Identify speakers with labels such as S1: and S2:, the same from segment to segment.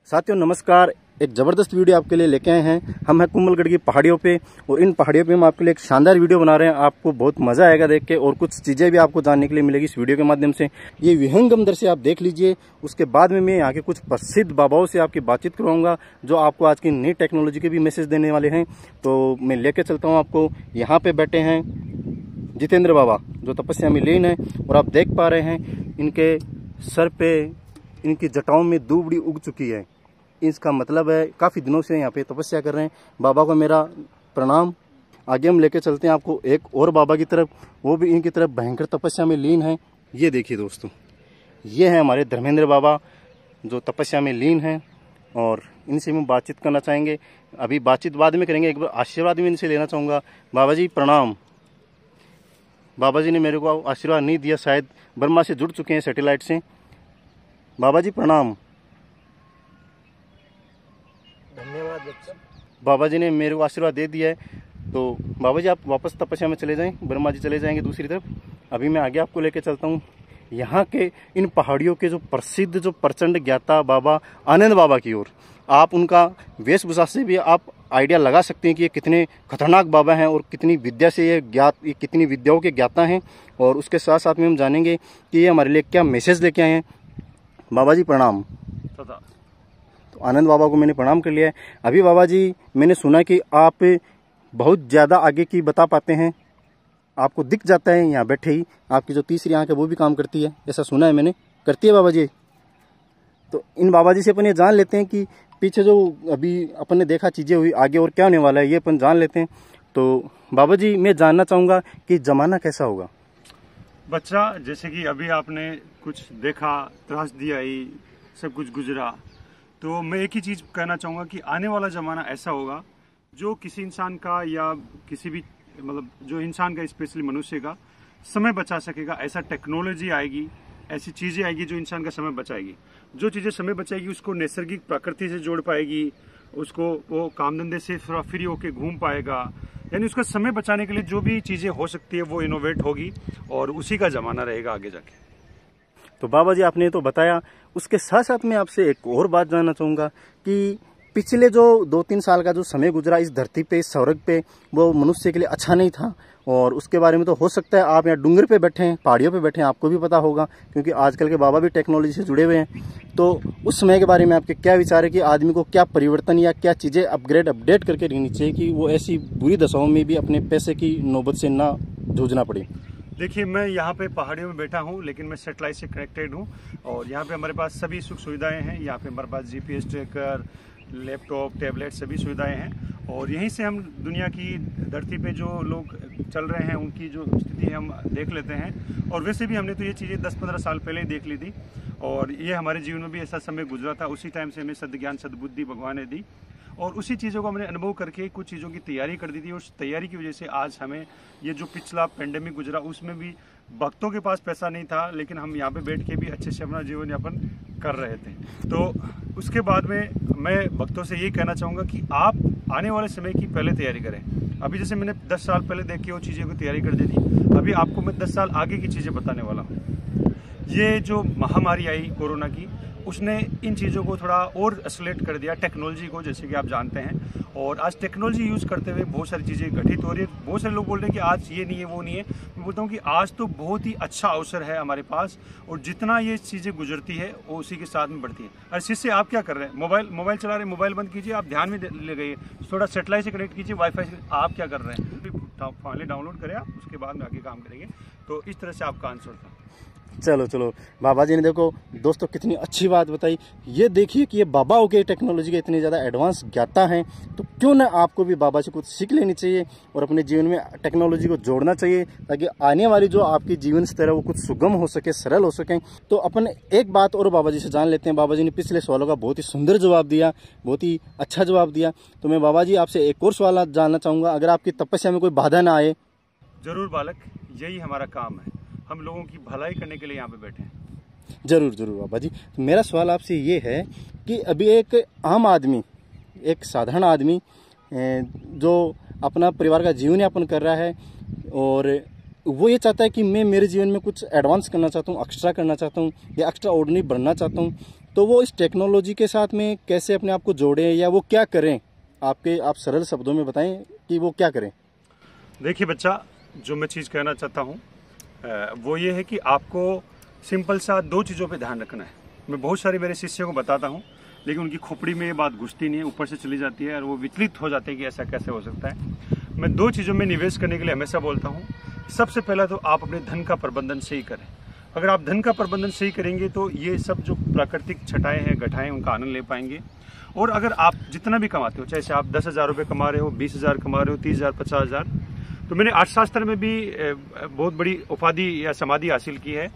S1: साथियों नमस्कार। एक ज़बरदस्त वीडियो आपके लिए लेके आए हैं। हम हैं कुंभलगढ़ की पहाड़ियों पे और इन पहाड़ियों पे हम आपके लिए एक शानदार वीडियो बना रहे हैं। आपको बहुत मज़ा आएगा देख के और कुछ चीज़ें भी आपको जानने के लिए मिलेगी इस वीडियो के माध्यम से। ये विहंगम दृश्य आप देख लीजिए। उसके बाद में मैं यहाँ के कुछ प्रसिद्ध बाबाओं से आपकी बातचीत करवाऊंगा जो आपको आज की नई टेक्नोलॉजी के भी मैसेज देने वाले हैं। तो मैं लेके चलता हूँ आपको। यहाँ पे बैठे हैं जितेंद्र बाबा जो तपस्या में लीन है और आप देख पा रहे हैं इनके सर पे इनकी जटाओं में दूबड़ी उग चुकी है। इसका मतलब है काफ़ी दिनों से यहाँ पे तपस्या कर रहे हैं। बाबा को मेरा प्रणाम। आगे हम लेके चलते हैं आपको एक और बाबा की तरफ, वो भी इनकी तरफ भयंकर तपस्या में लीन है। ये देखिए दोस्तों, ये है हमारे धर्मेंद्र बाबा जो तपस्या में लीन हैं और इनसे हम बातचीत करना चाहेंगे। अभी बातचीत बाद में करेंगे, एक बार आशीर्वाद भी इनसे लेना चाहूँगा। बाबा जी प्रणाम। बाबा जी ने मेरे को आशीर्वाद नहीं दिया, शायद बर्मा से जुड़ चुके हैं सैटेलाइट से। बाबा जी प्रणाम।
S2: धन्यवाद बच्चा।
S1: बाबा जी ने मेरे को आशीर्वाद दे दिया है। तो बाबा जी आप वापस तपस्या में चले जाएं, ब्रह्मा जी चले जाएंगे दूसरी तरफ। अभी मैं आगे आपको लेके चलता हूँ यहाँ के इन पहाड़ियों के जो प्रसिद्ध जो प्रचंड ज्ञाता बाबा आनंद बाबा की ओर। आप उनका वेशभूषा से भी आप आइडिया लगा सकते हैं कि ये कितने खतरनाक बाबा हैं और कितनी विद्या से ये कितनी विद्याओं के ज्ञाता हैं। और उसके साथ साथ में हम जानेंगे कि ये हमारे लिए क्या मैसेज लेके आए हैं। बाबा जी प्रणाम। तो आनंद बाबा को मैंने प्रणाम कर लिया है। अभी बाबा जी मैंने सुना कि आप बहुत ज़्यादा आगे की बता पाते हैं, आपको दिख जाता है यहाँ बैठे ही। आपकी जो तीसरी आंख है वो भी काम करती है, ऐसा सुना है मैंने। करती है बाबा जी? तो इन बाबा जी से अपन ये जान लेते हैं कि पीछे जो अभी अपन ने देखा चीज़ें हुई, आगे और क्या होने वाला है ये अपन जान लेते हैं। तो बाबा जी मैं जानना चाहूँगा कि ज़माना कैसा होगा।
S2: बच्चा जैसे कि अभी आपने कुछ देखा, त्रासदी आई, सब कुछ गुजरा, तो मैं एक ही चीज़ कहना चाहूँगा कि आने वाला ज़माना ऐसा होगा जो किसी इंसान का या किसी भी मतलब जो इंसान का स्पेशली मनुष्य का समय बचा सकेगा। ऐसा टेक्नोलॉजी आएगी, ऐसी चीज़ें आएगी जो इंसान का समय बचाएगी। जो चीज़ें समय बचाएगी उसको नैसर्गिक प्रकृति से जोड़ पाएगी, उसको वो काम धंधे से थोड़ा फ्री होके घूम पाएगा। यानी उसका समय बचाने के लिए जो भी चीज़ें हो सकती है वो इनोवेट होगी और उसी का ज़माना रहेगा आगे जाके।
S1: तो बाबा जी आपने तो बताया, उसके साथ साथ मैं आपसे एक और बात जानना चाहूँगा कि पिछले जो 2-3 साल का जो समय गुजरा इस धरती पे, इस स्वर्ग पे, वो मनुष्य के लिए अच्छा नहीं था। और उसके बारे में तो हो सकता है आप यहाँ डूंगर पे बैठे हैं, पहाड़ियों पे बैठे हैं, आपको भी पता होगा क्योंकि आजकल के बाबा भी टेक्नोलॉजी से जुड़े हुए हैं। तो उस समय के बारे में आपके क्या विचार है कि आदमी को क्या परिवर्तन या क्या चीज़ें अपडेट करके रखनी चाहिए कि वो ऐसी बुरी दशाओं में भी अपने पैसे की नौबत से ना जूझना पड़े।
S2: देखिए मैं यहाँ पे पहाड़ियों में बैठा हूँ लेकिन मैं सेटेलाइट से कनेक्टेड हूँ और यहाँ पे हमारे पास सभी सुख सुविधाएं हैं। यहाँ पे हमारे पास जीपीएस ट्रैकर, लैपटॉप, टैबलेट सभी सुविधाएं हैं और यहीं से हम दुनिया की धरती पे जो लोग चल रहे हैं उनकी जो स्थिति हम देख लेते हैं। और वैसे भी हमने तो ये चीज़ें 10-15 साल पहले ही देख ली थी और ये हमारे जीवन में भी ऐसा समय गुजरा था। उसी टाइम से हमें सद्ज्ञान सद्बुद्धि भगवान ने दी और उसी चीज़ों को हमने अनुभव करके कुछ चीज़ों की तैयारी कर दी थी। और उस तैयारी की वजह से आज हमें ये जो पिछला पेंडेमिक गुजरा उसमें भी भक्तों के पास पैसा नहीं था लेकिन हम यहाँ पे बैठ के भी अच्छे से अपना जीवन यापन कर रहे थे। तो उसके बाद में मैं भक्तों से यही कहना चाहूँगा कि आप आने वाले समय की पहले तैयारी करें। अभी जैसे मैंने 10 साल पहले देख के वो चीज़ों की तैयारी कर दी थी, अभी आपको मैं 10 साल आगे की चीज़ें बताने वाला हूँ। ये जो महामारी आई कोरोना की, उसने इन चीज़ों को थोड़ा और एक्सेलरेट कर दिया, टेक्नोलॉजी को, जैसे कि आप जानते हैं। और आज टेक्नोलॉजी यूज़ करते हुए बहुत सारी चीज़ें घटित हो रही है। बहुत सारे लोग बोल रहे हैं कि आज ये नहीं है वो नहीं है। मैं बोलता हूँ कि आज तो बहुत ही अच्छा अवसर है हमारे पास और जितना ये चीज़ें गुजरती है वो उसी के साथ में बढ़ती है। और इससे आप क्या कर रहे हैं, मोबाइल चला रहे हैं, मोबाइल बंद कीजिए, आप ध्यान में ले गए, थोड़ा सेटेलाइट से कनेक्ट कीजिए, वाईफाई से। आप क्या कर रहे हैं, पहले डाउनलोड करें आप, उसके बाद में आगे काम करेंगे। तो इस तरह से आपका आंसर था।
S1: चलो बाबा जी ने देखो दोस्तों कितनी अच्छी बात बताई। ये देखिए कि ये बाबाओं के टेक्नोलॉजी के इतने ज़्यादा एडवांस ज्ञाता हैं, तो क्यों ना आपको भी बाबा से कुछ सीख लेनी चाहिए और अपने जीवन में टेक्नोलॉजी को जोड़ना चाहिए ताकि आने वाली जो आपकी जीवन स्तर है वो कुछ सुगम हो सके, सरल हो सके। तो अपन एक बात और बाबा जी से जान लेते हैं। बाबा जी ने पिछले सवालों का बहुत ही सुंदर जवाब दिया, बहुत ही अच्छा जवाब दिया। तो मैं बाबा जी आपसे एक और सवाल जानना चाहूँगा, अगर आपकी तपस्या में कोई बाधा ना आए।
S2: जरूर बालक, यही हमारा काम है, हम लोगों की भलाई करने के लिए यहाँ पे बैठे हैं।
S1: जरूर बाबा जी। तो मेरा सवाल आपसे ये है कि अभी एक आम आदमी, एक साधारण आदमी जो अपना परिवार का जीवन यापन कर रहा है और वो ये चाहता है कि मैं मेरे जीवन में कुछ एडवांस करना चाहता हूँ, एक्स्ट्रा करना चाहता हूँ या एक्स्ट्रा ऑर्डिनरी बनना चाहता हूँ, तो वो इस टेक्नोलॉजी के साथ में कैसे अपने आप को जोड़ें या वो क्या करें, आप सरल शब्दों में बताएं कि वो क्या करें।
S2: देखिए बच्चा, जो मैं चीज़ कहना चाहता हूँ वो ये है कि आपको सिंपल सा 2 चीज़ों पे ध्यान रखना है। मैं बहुत सारे मेरे शिष्यों को बताता हूँ, लेकिन उनकी खोपड़ी में ये बात घुसती नहीं है, ऊपर से चली जाती है और वो विचलित हो जाते हैं कि ऐसा कैसे हो सकता है। मैं 2 चीज़ों में निवेश करने के लिए हमेशा बोलता हूँ। सबसे पहला तो आप अपने धन का प्रबंधन सही करें। अगर आप धन का प्रबंधन सही करेंगे तो ये सब जो प्राकृतिक छटाएँ हैं, घटाएँ, उनका आनंद ले पाएंगे। और अगर आप जितना भी कमाते हो, चाहे आप 10,000 रुपये कमा रहे हो, 20,000 कमा रहे हो, 30,000, 50,000, तो मैंने अर्थशास्त्र में भी बहुत बड़ी उपाधि या समाधि हासिल की है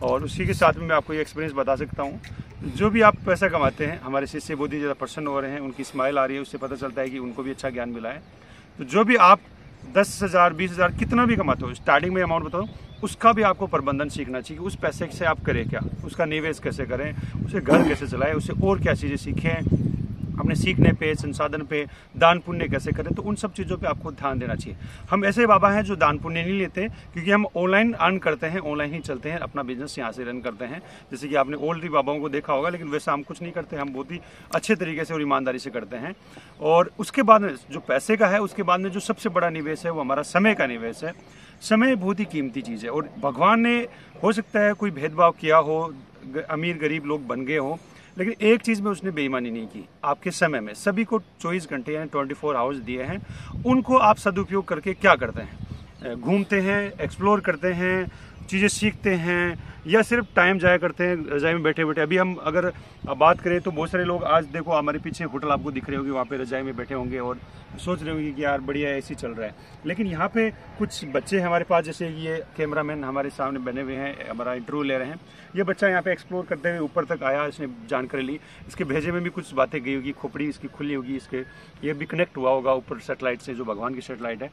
S2: और उसी के साथ में मैं आपको ये एक्सपीरियंस बता सकता हूँ। जो भी आप पैसा कमाते हैं, हमारे शिष्य बहुत ही ज़्यादा प्रसन्न हो रहे हैं, उनकी स्माइल आ रही है, उससे पता चलता है कि उनको भी अच्छा ज्ञान मिला है। तो जो भी आप 10,000, 20,000 कितना भी कमाते हो, स्टार्टिंग में अमाउंट बताओ, उसका भी आपको प्रबंधन सीखना चाहिए। उस पैसे से आप करें क्या, उसका निवेश कैसे करें, उसे घर कैसे चलाएं, उसे और क्या चीज़ें सीखें, अपने सीखने पे, संसाधन पे, दान पुण्य कैसे करें। तो उन सब चीज़ों पे आपको ध्यान देना चाहिए। हम ऐसे बाबा हैं जो दान पुण्य नहीं लेते, क्योंकि हम ऑनलाइन अर्न करते हैं, ऑनलाइन ही चलते हैं, अपना बिजनेस यहाँ से रन करते हैं। जैसे कि आपने ओल्ड बाबाओं को देखा होगा, लेकिन वैसा हम कुछ नहीं करते, हम बहुत ही अच्छे तरीके से और ईमानदारी से करते हैं। और उसके बाद में जो पैसे का है, उसके बाद में जो सबसे बड़ा निवेश है वो हमारा समय का निवेश है। समय बहुत ही कीमती चीज़ है और भगवान ने, हो सकता है कोई भेदभाव किया हो, अमीर गरीब लोग बन गए हो, लेकिन एक चीज़ में उसने बेईमानी नहीं की। आपके समय में सभी को 24 घंटे यानी 24 आवर्स दिए हैं, उनको आप सदुपयोग करके क्या करते हैं? घूमते हैं, एक्सप्लोर करते हैं, चीज़ें सीखते हैं, या सिर्फ टाइम जाया करते हैं रजाई में बैठे बैठे। अभी हम अगर बात करें तो बहुत सारे लोग, आज देखो हमारे पीछे होटल आपको दिख रहे होंगे, वहाँ पे रजाई में बैठे होंगे और सोच रहे होंगे कि यार बढ़िया ऐसे चल रहा है। लेकिन यहाँ पे कुछ बच्चे हमारे पास, जैसे ये कैमरामैन हमारे सामने बने हुए हैं, हमारा इंटरव्यू ले रहे हैं। ये बच्चा यहाँ पे एक्सप्लोर करते हुए ऊपर तक आया, इसने जानकारी ली, इसके भेजे में भी कुछ बातें गई होगी, खोपड़ी इसकी खुली होगी, इसके ये भी कनेक्ट हुआ होगा ऊपर सेटेलाइट से, जो भगवान की सेटेलाइट है।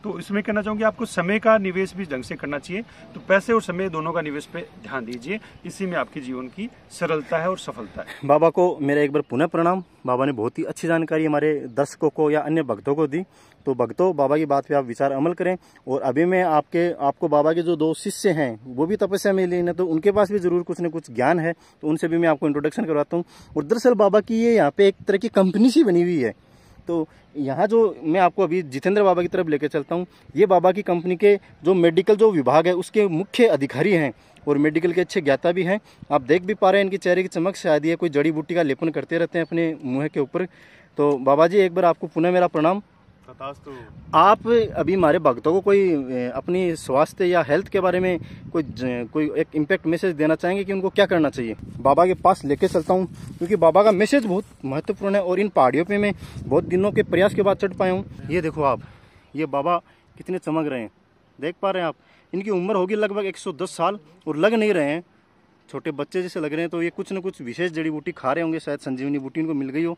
S2: तो इसमें कहना चाहूँगी आपको समय का निवेश भी ढंग से करना चाहिए। तो पैसे और समय दोनों का निवेश पे ध्यान दीजिए, इसी में आपके जीवन की सरलता है और सफलता है।
S1: बाबा को मेरा एक बार पुनः प्रणाम। बाबा ने बहुत ही अच्छी जानकारी हमारे दर्शकों को या अन्य भक्तों को दी। तो भक्तों, बाबा की बात पे आप विचार अमल करें। और अभी मैं आपको बाबा के जो 2 शिष्य हैं वो भी तपस्या में लीन है, तो उनके पास भी जरूर कुछ न कुछ ज्ञान है, तो उनसे भी मैं आपको इंट्रोडक्शन करवाता हूँ। और दरअसल बाबा की ये यहाँ पे एक तरह की कंपनी सी बनी हुई है। तो यहाँ जो मैं आपको अभी जितेंद्र बाबा की तरफ लेकर चलता हूँ, ये बाबा की कंपनी के जो मेडिकल जो विभाग है उसके मुख्य अधिकारी हैं और मेडिकल के अच्छे ज्ञाता भी हैं। आप देख भी पा रहे हैं इनके चेहरे की चमक से शायद ये कोई जड़ी बूटी का लेपन करते रहते हैं अपने मुँह के ऊपर। तो बाबा जी, एक बार आपको पुनः मेरा प्रणाम। आप अभी हमारे भक्तों को कोई अपनी स्वास्थ्य या हेल्थ के बारे में कोई एक इम्पैक्ट मैसेज देना चाहेंगे कि उनको क्या करना चाहिए? बाबा के पास लेके चलता हूँ, क्योंकि बाबा का मैसेज बहुत महत्वपूर्ण है और इन पहाड़ियों पे मैं बहुत दिनों के प्रयास के बाद चढ़ पाया हूँ। ये देखो आप, ये बाबा कितने चमक रहे हैं, देख पा रहे हैं आप। इनकी उम्र होगी लगभग 110 साल और लग नहीं रहे हैं, छोटे बच्चे जैसे लग रहे हैं। तो ये कुछ न कुछ विशेष जड़ी बूटी खा रहे होंगे, शायद संजीवनी बूटी इनको मिल गई हो।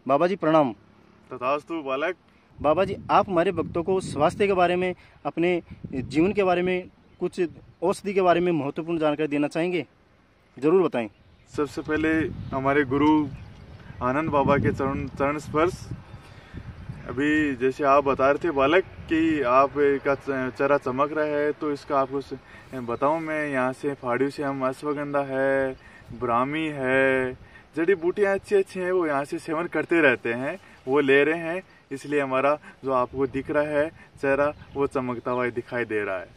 S1: बाबा जी प्रणाम।
S2: तथास्तु बालक।
S1: बाबा जी, आप हमारे भक्तों को स्वास्थ्य के बारे में, अपने जीवन के बारे में, कुछ औषधि के बारे में महत्वपूर्ण जानकारी देना चाहेंगे? जरूर बताएं।
S3: सबसे पहले हमारे गुरु आनंद बाबा के चरण स्पर्श। अभी जैसे आप बता रहे थे बालक कि आप का चेहरा चमक रहा है, तो इसका आपको बताऊं मैं। यहाँ से पहाड़ियों से हम अश्वगंधा है, ब्राह्मी है, जड़ी बूटियाँ अच्छी अच्छी हैं, वो यहाँ से सेवन करते रहते हैं, वो ले रहे हैं। इसलिए हमारा जो आपको दिख रहा है चेहरा, वो चमकता हुआ दिखाई दे रहा है।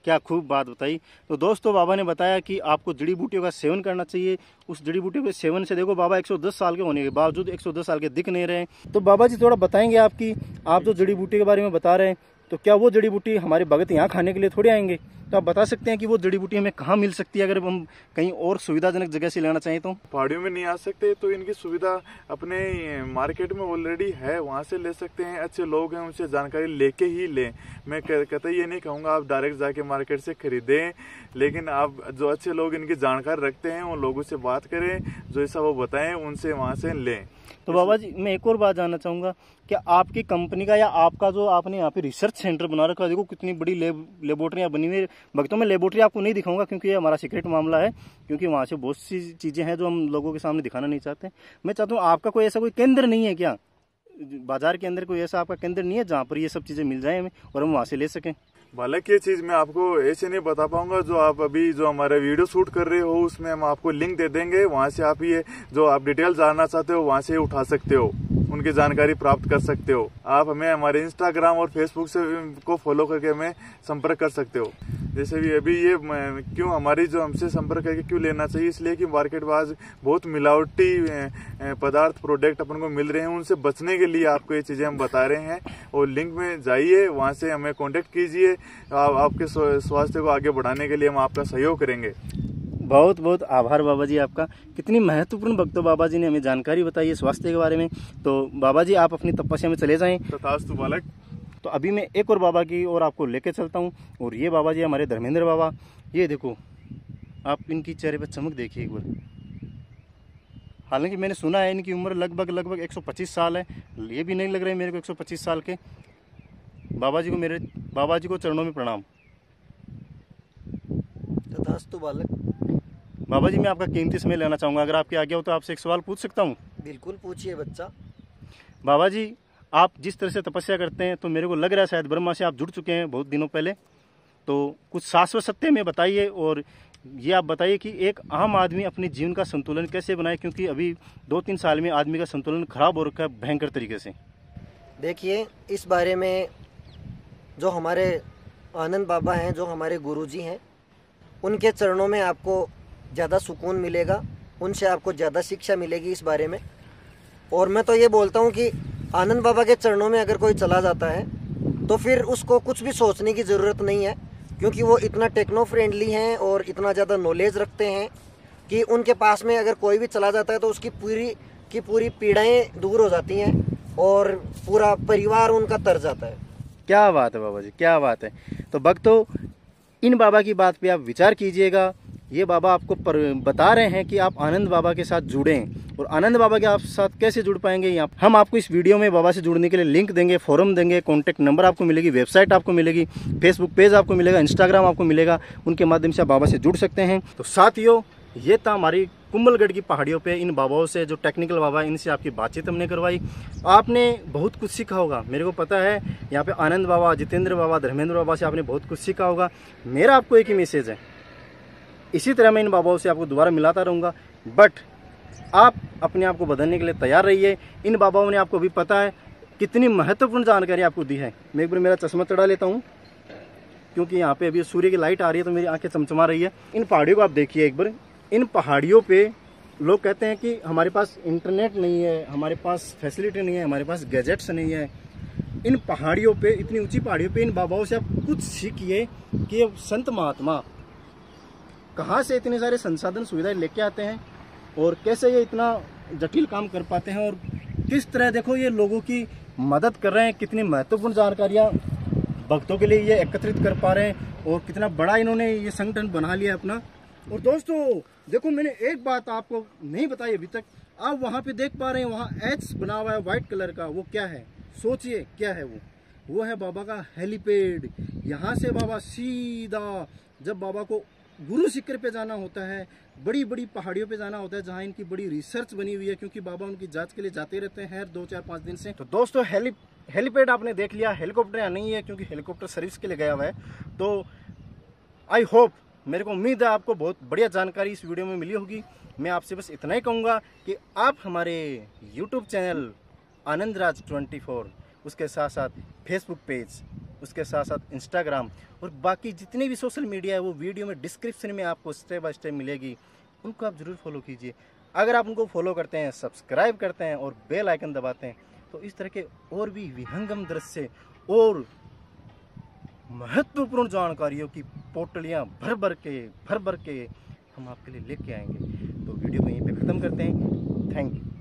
S1: क्या खूब बात बताई। तो दोस्तों, बाबा ने बताया कि आपको जड़ी बूटियों का सेवन करना चाहिए। उस जड़ी बूटियों के सेवन से देखो, बाबा 110 साल के होने के बावजूद 110 साल के दिख नहीं रहे। तो बाबा जी थोड़ा बताएंगे आप जो जड़ी बूटी के बारे में बता रहे हैं, तो क्या वो जड़ी बूटी हमारे भगत यहाँ खाने के लिए थोड़ी आएंगे? तो आप बता सकते हैं कि वो जड़ी बूटी हमें कहाँ मिल सकती है, अगर हम कहीं और सुविधाजनक जगह से लेना चाहें तो?
S3: पहाड़ियों में नहीं आ सकते तो इनकी सुविधा अपने मार्केट में ऑलरेडी है, वहाँ से ले सकते हैं। अच्छे लोग हैं, उनसे जानकारी लेके ही लें। मैं कतई ये नहीं कहूँगा आप डायरेक्ट जाके मार्केट से खरीदें, लेकिन आप जो अच्छे लोग इनकी जानकारी रखते हैं उन लोगों से बात करें, जो ऐसा वो बताएं, उनसे वहाँ से लें।
S1: तो बाबा जी, मैं एक और बात जानना चाहूँगा, क्या आपकी कंपनी का या आपका जो आपने यहाँ पे रिसर्च सेंटर बना रखा है, देखो कितनी बड़ी लेबोरेटरियाँ बनी हुई है। भक्तों में लेबोरेटरी आपको नहीं दिखाऊंगा क्योंकि ये हमारा सीक्रेट मामला है, क्योंकि वहाँ से बहुत सी चीज़ें हैं जो हम लोगों के सामने दिखाना नहीं चाहते। मैं चाहता हूँ, आपका कोई ऐसा कोई केंद्र नहीं है क्या? बाजार के अंदर कोई ऐसा आपका केंद्र नहीं है जहाँ पर ये सब चीज़ें मिल जाए हमें और हम वहाँ से ले सकें?
S3: बालक ये चीज मैं आपको ऐसे नहीं बता पाऊंगा। जो आप अभी जो हमारे वीडियो शूट कर रहे हो उसमें हम आपको लिंक दे देंगे, वहां से आप ये जो आप डिटेल जानना चाहते हो वहां से उठा सकते हो, उनकी जानकारी प्राप्त कर सकते हो। आप हमें हमारे इंस्टाग्राम और फेसबुक से को फॉलो करके हमें संपर्क कर सकते हो। जैसे भी अभी ये क्यों हमारी जो हमसे संपर्क करके क्यों लेना चाहिए, इसलिए कि मार्केट में आज बहुत मिलावटी पदार्थ प्रोडक्ट अपन को मिल रहे हैं, उनसे बचने के लिए आपको ये चीजें हम बता रहे हैं। और लिंक में जाइए, वहां से हमें कांटेक्ट कीजिए, आपके स्वास्थ्य को आगे बढ़ाने के लिए हम आपका सहयोग करेंगे।
S1: बहुत बहुत आभार बाबा जी आपका। कितनी महत्वपूर्ण भक्तों बाबा जी ने हमें जानकारी बताई है स्वास्थ्य के बारे में। तो बाबा जी आप अपनी तपस्या में चले जाएं।
S3: तथास्तु बालक।
S1: तो अभी मैं एक और बाबा की और आपको लेके चलता हूँ। और ये बाबा जी हमारे धर्मेंद्र बाबा, ये देखो आप इनकी चेहरे पर चमक देखिए एक बार। हालांकि मैंने सुना है इनकी उम्र लगभग 125 साल है, ये भी नहीं लग रहा है मेरे को 125 साल के। मेरे बाबा जी को चरणों में प्रणाम।
S4: तथास्तु बालक।
S1: बाबा जी मैं आपका कीमती समय लेना चाहूँगा, अगर आपकी आज्ञा हो तो आपसे एक सवाल पूछ सकता हूँ?
S4: बिल्कुल पूछिए बच्चा।
S1: बाबा जी आप जिस तरह से तपस्या करते हैं तो मेरे को लग रहा है शायद ब्रह्मा से आप जुड़ चुके हैं बहुत दिनों पहले। तो कुछ शाश्वत सत्य में बताइए, और ये आप बताइए कि एक आम आदमी अपने जीवन का संतुलन कैसे बनाए, क्योंकि अभी 2-3 साल में आदमी का संतुलन खराब हो रखा है भयंकर तरीके से।
S4: देखिए इस बारे में जो हमारे आनंद बाबा हैं, जो हमारे गुरुजी हैं, उनके चरणों में आपको ज़्यादा सुकून मिलेगा, उनसे आपको ज़्यादा शिक्षा मिलेगी इस बारे में। और मैं तो ये बोलता हूँ कि आनंद बाबा के चरणों में अगर कोई चला जाता है तो फिर उसको कुछ भी सोचने की ज़रूरत नहीं है, क्योंकि वो इतना टेक्नो फ्रेंडली हैं और इतना ज़्यादा नॉलेज रखते हैं कि उनके पास में अगर कोई भी चला जाता है तो उसकी पूरी पीड़ाएं दूर हो जाती हैं और पूरा परिवार उनका तर जाता है।
S1: क्या बात है बाबा जी, क्या बात है। तो भक्तों इन बाबा की बात पे आप विचार कीजिएगा। ये बाबा आपको बता रहे हैं कि आप आनंद बाबा के साथ जुड़ें, और आनंद बाबा के आप साथ कैसे जुड़ पाएंगे, यहाँ हम आपको इस वीडियो में बाबा से जुड़ने के लिए लिंक देंगे, फोरम देंगे, कॉन्टैक्ट नंबर आपको मिलेगी, वेबसाइट आपको मिलेगी, फेसबुक पेज आपको मिलेगा, इंस्टाग्राम आपको मिलेगा, उनके माध्यम से आप बाबा से जुड़ सकते हैं। तो साथियों ये था हमारी कुंभलगढ़ की पहाड़ियों पे इन बाबाओं से, जो टेक्निकल बाबा है, इनसे आपकी बातचीत हमने करवाई। आपने बहुत कुछ सीखा होगा, मेरे को पता है। यहाँ पे आनंद बाबा, जितेंद्र बाबा, धर्मेंद्र बाबा से आपने बहुत कुछ सीखा होगा। मेरा आपको एक ही मैसेज है, इसी तरह मैं इन बाबाओं से आपको दोबारा मिलाता रहूँगा, बट आप अपने आप को बदलने के लिए तैयार रहिए। इन बाबाओं ने आपको भी पता है कितनी महत्वपूर्ण जानकारी आपको दी है। मैं एक बार मेरा चश्मा चढ़ा लेता हूँ, क्योंकि यहाँ पे अभी सूर्य की लाइट आ रही है तो मेरी आंखें चमचमा रही है। इन पहाड़ियों को आप देखिए एक बार। इन पहाड़ियों पे लोग कहते हैं कि हमारे पास इंटरनेट नहीं है, हमारे पास फैसिलिटी नहीं है, हमारे पास गैजेट्स नहीं है। इन पहाड़ियों पे, इतनी ऊंची पहाड़ियों पे इन बाबाओं से आप कुछ सीखिए कि संत महात्मा कहाँ से इतने सारे संसाधन सुविधाएं लेके आते हैं और कैसे ये इतना जटिल काम कर पाते हैं, और किस तरह देखो ये लोगों की मदद कर रहे हैं। कितनी महत्वपूर्ण जानकारियाँ भक्तों के लिए ये एकत्रित कर पा रहे हैं, और कितना बड़ा इन्होंने ये संगठन बना लिया अपना। और दोस्तों देखो, मैंने एक बात आपको नहीं बताई अभी तक। आप वहाँ पे देख पा रहे हैं, वहाँ एच बना हुआ है व्हाइट कलर का, वो क्या है? सोचिए क्या है वो है बाबा का हेलीपैड। यहाँ से बाबा सीधा, जब बाबा को गुरु शिखर पे जाना होता है, बड़ी बड़ी पहाड़ियों पे जाना होता है, जहाँ इनकी बड़ी रिसर्च बनी हुई है, क्योंकि बाबा उनकी जांच के लिए जाते रहते हैं हर 2-4-5 दिन से। तो दोस्तों हेलीपैड आपने देख लिया। हेलीकॉप्टर यहाँ नहीं है, क्योंकि हेलीकॉप्टर सर्विस के लिए गया हुआ है। तो आई होप, मेरे को उम्मीद है आपको बहुत बढ़िया जानकारी इस वीडियो में मिली होगी। मैं आपसे बस इतना ही कहूँगा कि आप हमारे YouTube चैनल आनंद राज 24, उसके साथ साथ फेसबुक पेज, उसके साथ साथ इंस्टाग्राम और बाकी जितने भी सोशल मीडिया है, वो वीडियो में डिस्क्रिप्शन में आपको स्टेप बाय स्टेप मिलेगी, उनको आप जरूर फॉलो कीजिए। अगर आप उनको फॉलो करते हैं, सब्सक्राइब करते हैं और बेल आइकन दबाते हैं, तो इस तरह के और भी विहंगम दृश्य और महत्वपूर्ण जानकारियों की पोटलियाँ भर भर के हम आपके लिए लेके आएंगे। तो वीडियो को यहीं पे ख़त्म करते हैं। Thank you.